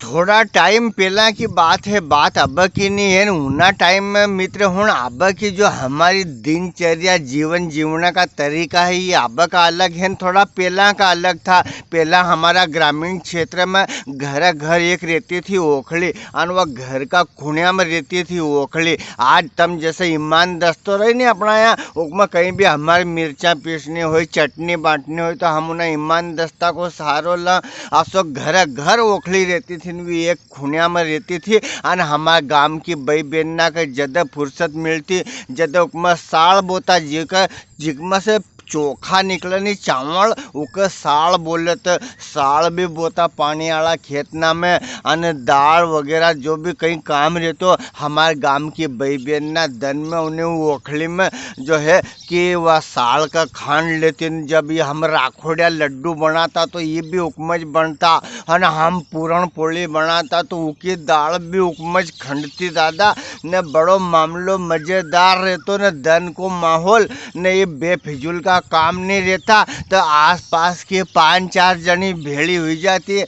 थोड़ा टाइम पहला की बात है, बात अब की नहीं है। उना टाइम में मित्र हूँ अब की जो हमारी दिनचर्या जीवन जीवने का तरीका है ये अब का अलग है, थोड़ा पहला का अलग था। पहला हमारा ग्रामीण क्षेत्र में घर घर एक रहती थी ओखली और वह घर का खुणिया में रहती थी ओखली। आज तम जैसे ईमान दस्तो रही नहीं अपना यहाँ उसमें कहीं भी हमारी मिर्चा पीसनी हो चटनी बांटनी हो तो हम उन्हें ईमान दस्ता को सहारो ला असो घर घर ओखली रहती थी, भी एक खुनिया में रहती थी। और हमारे गांव की बई बेन्ना के जद फुर्सत मिलती जद उपमा साल बोता जिकमा से चोखा निकलनी चावल उके साल बोलत, साल भी बोता पानी वाला खेतना में। अन दाल वगैरह जो भी कहीं काम रहते हमारे गांव की बई बेन्ना दन में उन्हें ओखली में जो है कि वह साल का खान लेते। जब ये हम राखोड़िया लड्डू बनाता तो ये भी उपमज बनता है ना, हम पूरण पोली बनाता तो उसकी दाल भी उपमज खंडती दादा ने। बड़ो मामलो मज़ेदार रहते न, दन को माहौल न ये बेफिजूल का काम नहीं रहता। तो आसपास के 5-4 जनी भेड़ी हुई जाती,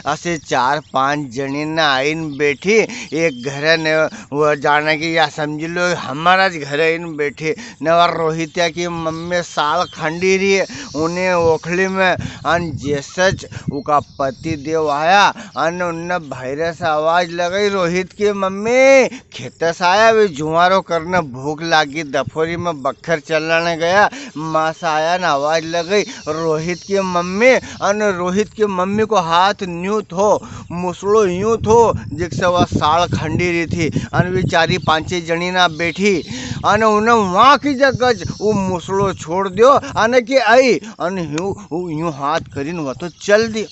ऐसे 4-5 जनी ना आइन बैठी एक घर ने वो जाने की या समझ लो हमारा घर इन बैठे न। और रोहित्या की मम्मी साल खंडी रही है उन्हें ओखली में। अन जैसच उसका पति देव आया अन उनने भैरे से आवाज लगाई, रोहित की मम्मी खेत से आया वे जुआरो करने भूख लागी। दफोरी में बखर चलाने गया माँ से आया ना आवाज लगाई रोहित की मम्मी। अन रोहित की मम्मी को हाथ न्यू थो मुसलो यूँ थो जिससे वह साल खंडी रही थी। अन वे 4-5 जनी ना बैठी अन उन्हें वहाँ की जगह वो मुसलो छोड़ दियो अन कि आई अन यूँ हाथ करीन वह तो चल दी।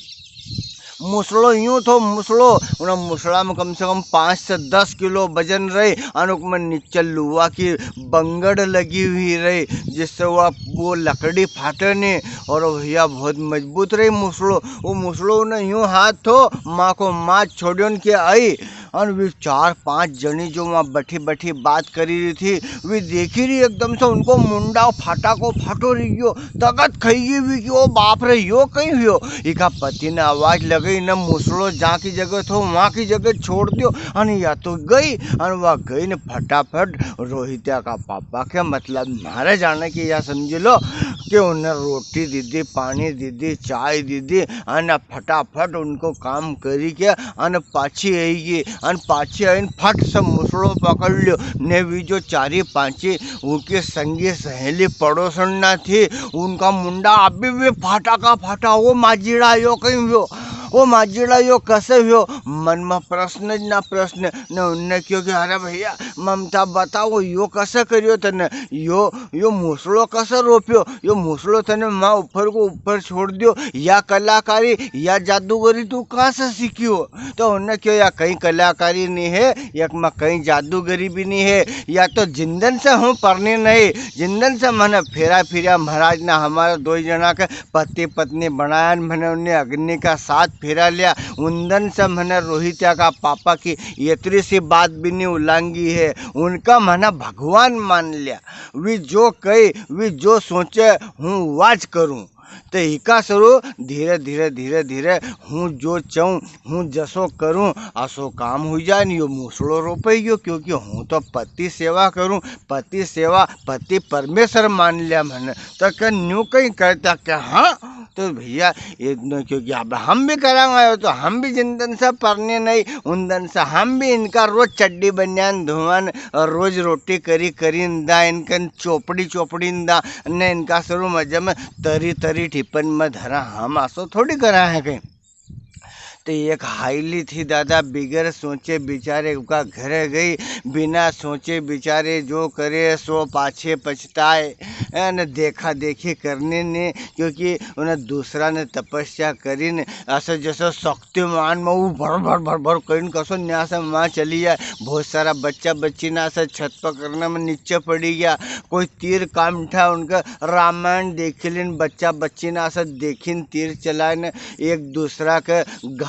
मुसलो यूँ तो मुसलो उन्हें मुसला में कम से कम 5 से 10 किलो वजन रही। अनुक में नीचे लुआ की बंगड़ लगी हुई रही जिससे वो लकड़ी फाटे नहीं और भैया बहुत मजबूत रही मुसलो। वो मुसलो ने यूँ हाथ थो माँ को माँ छोड़ियों के आई। और वे 4-5 जनी जो वहाँ बैठी बैठी बात करी रही थी वे देखी रही एकदम से उनको मुंडा फाटा को फाटो रही हो तगत खाई भी कि वो बाप रे यो कहीं हो। इका पति ने आवाज लगाई न मुसलो जहाँ की जगह थो वहाँ की जगह छोड़ दियो। अन या तो गई और वह गई न फटाफट रोहित्या का पापा के मतलब मारे जाने की या समझ लो कि उन्हें रोटी दीदी पानी दीदी चाय दीदी अन फटाफट उनको काम करी के अन पाछी आएगी अन पाछी आइन फट से मुसलो पकड़ लियो ने। भी जो 4-5 उनके संगी सहेली पड़ोसन ना थी उनका मुंडा अभी भी फाटा का फाटा वो माजीड़ा यो कहीं हो वो माजीड़ा यो कैसे हो मन में प्रश्न ना प्रश्न न उनने क्यों कि अरे भैया ममता बताओ यो कैसे करियो तने यो मुसलो कैसे रोपियो यो मुसलो तने माँ ऊपर को ऊपर छोड़ दियो या कलाकारी या जादूगरी तू कहाँ से सीखियो। तो उनने क्यों या कहीं कलाकारी नहीं है या कहीं जादूगरी भी नहीं है या तो जिंदन से हूँ पढ़ने नहीं जिंदन से मैंने फेरा फिरा महाराज ने हमारे 2 जना के पति पत्नी बनाया मैंने उन्हें अग्नि का साथ फेरा लिया। उन्दन से मैंने रोहित्या का पापा की इतनी सी बात भी नहीं उल्लंघी है उनका मैंने भगवान मान लिया। वे जो कहे वे जो सोचे हूँ वाज करूँ तो इका सरो धीरे धीरे धीरे धीरे हूँ जो चाहूँ हूँ जसो करूँ असो काम हो जाए नहीं यो मुसलो रोपेयो क्योंकि हूँ तो पति सेवा करूँ पति सेवा पति परमेश्वर मान लिया मैंने। तो क्या न्यू कहीं कहता क्या हाँ तो भैया इतना क्योंकि अब हम भी कराएंगे तो हम भी जिंदन से पढ़ने नहीं उन से हम भी इनका रोज चड्डी बनियान धुआन और रोज रोटी करी दा इनका चोपड़ी दा ने इनका शुरू मजे में तरी तरी टिपन में धरा हम आसो थोड़ी करा है कहीं। तो एक हाईली थी दादा बिगर सोचे बेचारे का घर गई बिना सोचे बेचारे जो करे सो पाछे पछताए न देखा देखी करने ने क्योंकि उन्हें दूसरा ने तपस्या करी ने ऐसे जैसे शक्तिमान में वो भर भर भर भर कहीं कसो न्या से वहाँ चली जाए बहुत सारा बच्चा बच्ची ना से छत पर करने में नीचे पड़ी गया कोई तीर काम उठा उनका रामायण देख लिन बच्चा बच्ची ना से देखिन तीर चलाए न एक दूसरा के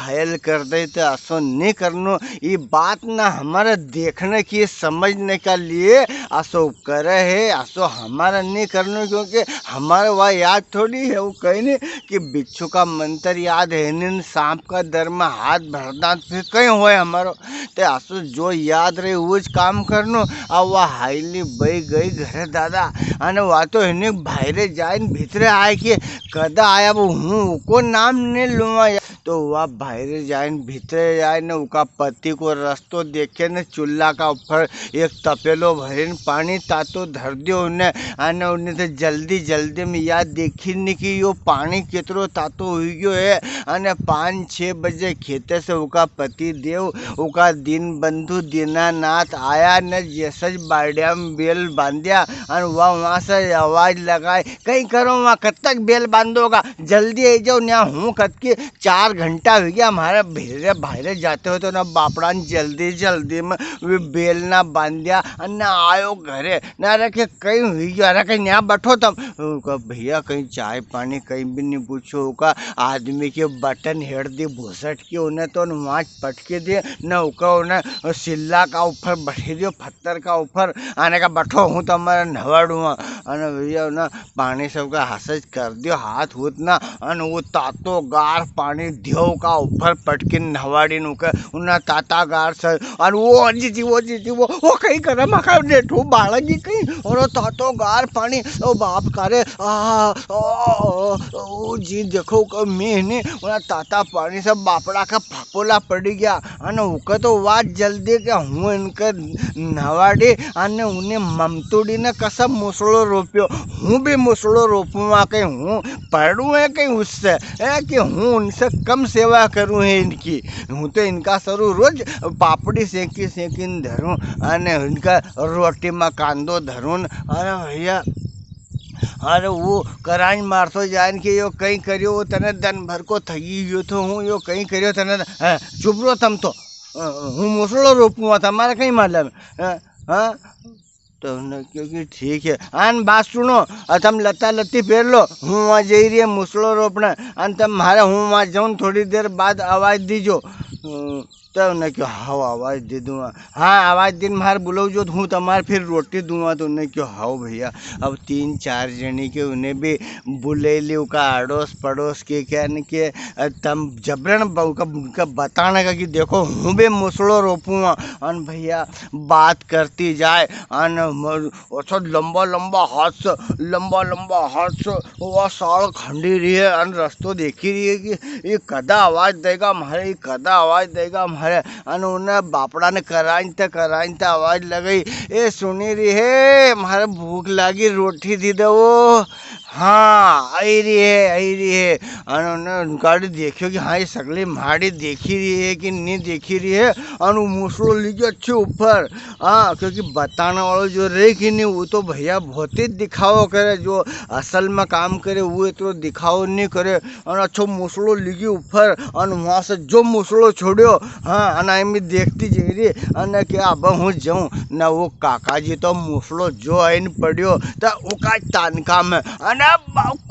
घायल कर दे तो असो नहीं करनो ये बात ना हमारे देखने कि समझने का लिए आसो करे है, आसो हमारा नहीं करना, क्योंकि हमारा वह याद थोड़ी है। वो कहीं नहीं कि बिच्छू का मंत्र याद है नहीं, सांप का धर्म हाथ भरना फिर कहीं होए हमारो, ते आसो जो याद रहे वो काम करनो। अब वह हाईली बही गई घरे दादा, અને વાતો એને બાहरे जाए भीतरे आए कि कदा आया वो हूँ को नाम ने लूँगा। तो वह बाहरे जाए भीतरे जाए ने उका पति को रस्तो देखे ने चूल्हा का ऊपर एक तपेलो भरीन पानी तातो धर दियो उन्हें, आने उन्हें तो जल्दी जल्दी में याद देखी नहीं कि यो पानी कितरो तातो हुई गयो है। आने 5-6 बजे खेते से उका पति देव उका दिन बंधु दीनानाथ आया ने जैसे बाड़िया में बेल बांधिया, और वह वहाँ से आवाज़ लगाए कहीं करो वहाँ कब तक बेल बांधोगा, जल्दी आई जाओ ना हूँ कद के 4 घंटा हो गया हमारे भेरे बाहरे जाते हो तो ना बापड़ा जल्दी जल्दी में वे बेल ना बांधिया ना आयो घरे ना रखे कहीं हुई गया, अरे कहीं यहाँ बैठो तब भैया कहीं चाय पानी कहीं भी नहीं पूछो। का आदमी के बटन हेड़ दी भूसट के उन्हें तो वहाँ पटके दिए न उका उन्हें सिल्ला का ऊपर बैठे दियो पत्थर का ऊपर, आने का बैठो हूँ तो हमारा नवाड़ूँगा अने भैया ना पानी सबका हसज कर दियो हाथ हुत ना, अने वो तातो गार पानी दियो का ऊपर पटके नवाड़ी नुके उन्हें ताता गार से, और वो जीती वो कहीं कर मका नेठू बालगी कहीं और तातो गार पानी ओ बाप करे ओ जी देखो मैंने उन्हें ताता पानी से बापड़ा का फपोला पड़ी गया, अने उका तो वाट जल्दी के हूँ इनके नवाड़ी अने उन्हें ममतुड़ी ने कसम मुसलो रोप्यो, हूँ भी मुसलो रोपूँगा कहीं हूँ पढ़ूँ है कहीं उससे है कि हूँ उनसे कम सेवा करूँ है इनकी, हूँ तो इनका सरू रोज पापड़ी सेकी सेकीन धरूँ अने इनका रोटी में कांदो धरूँ। अरे भैया अरे वो कराई मारतो जान के यो कहीं करियो वो तने दिन भर को थगी गयो तो हूँ यो कहीं करियो तने चुप रो तम तो हूँ मुसलो रोपूँगा तुम्हारा कहीं मालूम हाँ तो क्योंकि ठीक है आन बात सुनो, तुम लता लत्ती फेर लो हूँ वहाँ जा रही है मुसलो रोपना अन तुम मारे हूँ वहाँ जाऊँ थोड़ी देर बाद आवाज़ दीजो, तब न क्यों हाओ आवाज़ दे दूँगा, हाँ आवाज़ दिन मार बुलाओ जो हूँ तुम्हारे फिर रोटी दूँगा तो उन्हें क्यों हाओ भैया। अब 3-4 जनी के उन्हें भी बुले ली उनका अड़ोस पड़ोस के क्या न के तम जबरन उनका बताने का कि देखो हूँ भी मुसलो रोपूँगा, अन भैया बात करती जाए अन अच्छा लंबा लंबा हाथ से वह साल खंडी रही है अन रस्तो देखी रही है कि ये कदा आवाज़ देगा हमारे, ये कदा आवाज़ देगा हमारे, अन उन्हें बापड़ा ने कराइन त आवाज़ लगाई ए सुनी रही है हमारे भूख लगी रोटी दी दो, हाँ आई रही है अन उन्हें गाड़ी देखियो कि हाँ ये सगली माड़ी देखी रही है कि नहीं देखी रही है, अन मुसलो लीजिए अच्छे ऊपर हाँ क्योंकि बताने वालों जो रहे कि नहीं वो तो भैया बहुत ही दिखाओ करे, जो असल में काम करे वो तो दिखाओ नहीं करे, और अच्छो मुसलो लीजिए ऊपर अन वहाँ से जो मुसलो छोड़ियो हाँ अना में देखती जा रही अने क्या अब हूँ जाऊँ ना वो काका जी तो मुसलो जो आइन पड़ियो तो उका तानका में अने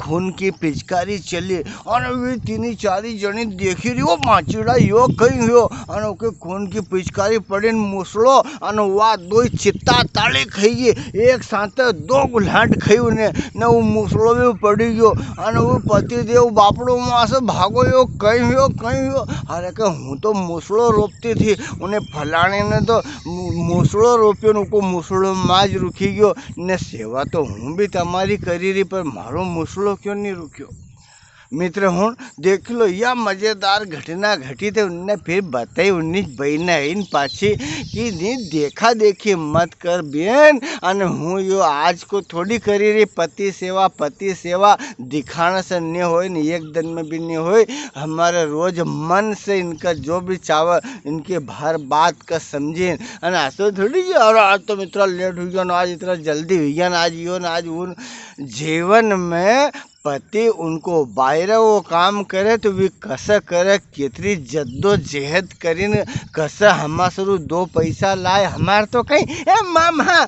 खून की पिचकारी चली और वे 3-4 जनी देखी रही वो माचिड़ा यो कहीं हो अने ओके खून की पिचकारी पड़ी मुसलो अने वह 2 चित्ता ताली खाइए एक साथ 2 गुलाट खाई उन्हें न वो मुसलो में पड़ी गयो अने वो पति देव बापड़ो वहाँ से भागो यो कहीं हो अरे के हूँ तो मुसलो रोपती थी उन्हें फलाने ने तो मुसलो रोप्यो उनको मुसलो माज रुकी गयो ने सेवा तो हूँ भी तुम्हारी करी रही पर मारो मुसलो क्यों नहीं रुक्यो। मित्र हूँ देख लो यह मज़ेदार घटना घटी थे उनने फिर बताई 19 बहन पाछी कि नहीं देखा देखी मत कर बेन अन हूँ यो आज को थोड़ी करी रही पति सेवा दिखाने से नहीं हो एक दिन में भी नहीं हो, हमारे रोज मन से इनका जो भी चाव इनके बाहर बात का समझे अन ऐसा थोड़ी और आज तो मित्र लेट हुई ना आज इतना जल्दी हुई ना आज उन जीवन में पति उनको बाहर वो काम करे तो वे कस करे कितनी जद्दोजहद करीन कस हमा शुरू 2 पैसा लाए हमारे तो कहीं ए मामा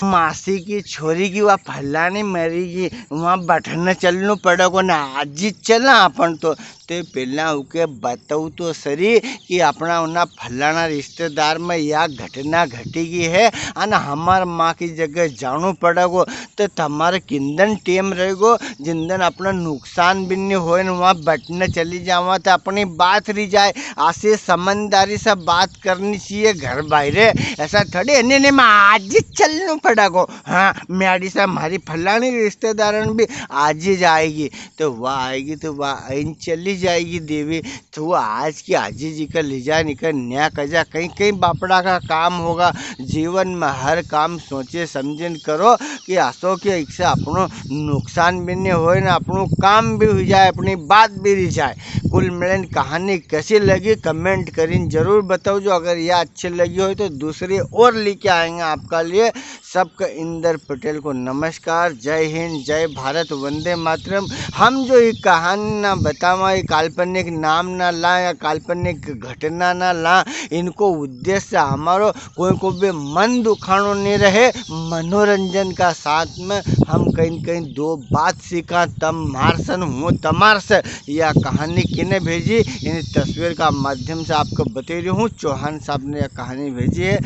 मासी की छोरी की वह फलानी मरी की वहाँ बैठने चलना पड़ेगा ना आज ही चला अपन तो तो पहला उके बताऊँ तो सरी कि अपना उन्ना फलाना रिश्तेदार में या घटना घटी गई है और हमार माँ की जगह जानो पड़ेगो तो तुम्हारे किंदन टेम रहेगो जिंदन अपना नुकसान भी नहीं हो वहाँ बटने चली जावा तो अपनी बात रही जाए। ऐसे समझदारी से बात करनी चाहिए घर बाहर, ऐसा थोड़ी नहीं नहीं मैं आज ही चलना पड़ेगो। हाँ मेरी से हमारी फलानी रिश्तेदारन भी आज ही जाएगी तो वह आएगी तो वह आइन चली जाएगी देवी। तो वो आज की आजी जी का ले जा निकल न्या कजा कहीं कहीं बापड़ा का काम होगा। जीवन में हर काम सोचे समझन करो कि आसो के इच्छा अपनों नुकसान भी नहीं हो ना अपनों काम भी हो जाए अपनी बात भी रह जाए। कुल मिलन कहानी कैसी लगी कमेंट करीन जरूर बताओ जो। अगर यह अच्छी लगी हो तो दूसरी और लेके आएंगे आपका लिए। सबका इंदर पटेल को नमस्कार, जय हिंद, जय भारत, वंदे मातरम। हम जो ये कहानी ना बतावा ये काल्पनिक नाम ना ला या काल्पनिक घटना ना ला, इनको उद्देश्य हमारो कोई को भी मन दुखानो नहीं रहे, मनोरंजन का साथ में हम कहीं कहीं दो बात सीखा तम मारसन हूँ तमार से। यह कहानी किने भेजी इन तस्वीर का माध्यम से आपको बता रही हूँ। चौहान साहब ने यह कहानी भेजी है।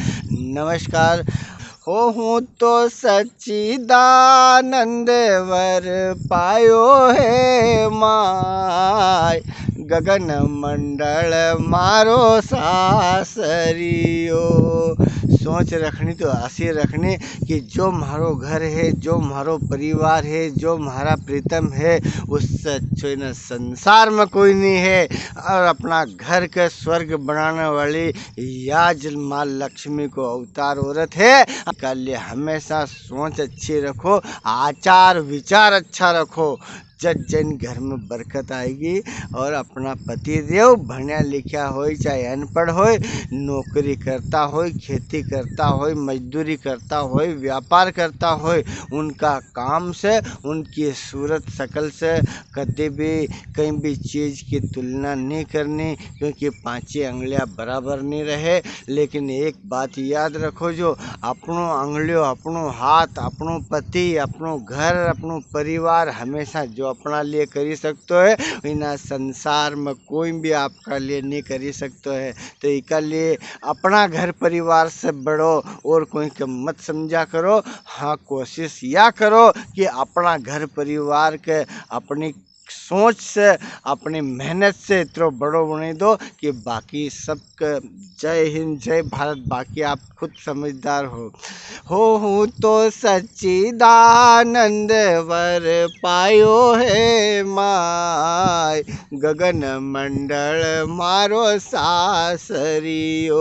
नमस्कार। हो हूँ तो सच्चिदानंद वर पायो है माय, गगन मंडल मारो सासरियो। सोच रखनी तो ऐसी रखनी कि जो मारो घर है, जो मारो परिवार है, जो हमारा प्रीतम है, उससे अच्छे न संसार में कोई नहीं है। और अपना घर के स्वर्ग बनाने वाली याज माँ लक्ष्मी को अवतार औरत है। कल हमेशा सोच अच्छी रखो, आचार विचार अच्छा रखो, जज जन घर में बरकत आएगी। और अपना पति देव भण्या लिखा हो चाहे अनपढ़ हो, नौकरी करता हो, खेती करता हो, मजदूरी करता हो, व्यापार करता हो, उनका काम से उनकी सूरत शकल से कभी भी कहीं भी चीज़ की तुलना नहीं करनी, क्योंकि पांचों अंगलियां बराबर नहीं रहे। लेकिन एक बात याद रखो, जो अपनों अंगलियों, अपनों हाथ, अपनों पति, अपनों घर, अपनों परिवार हमेशा जो अपना लिए करी सकते है, इना संसार में कोई भी आपका लिए नहीं करी सकते है। तो इसका लिए अपना घर परिवार से बड़ो और कोई के मत समझा करो। हाँ कोशिश या करो कि अपना घर परिवार के अपनी सोच से अपनी मेहनत से इतना बड़ो बने दो कि बाकी सब जय हिंद, जय भारत। बाकी आप खुद समझदार हो तो सच्चिदानंद वर पायो है माय, गगन मंडल मारो सासरियो।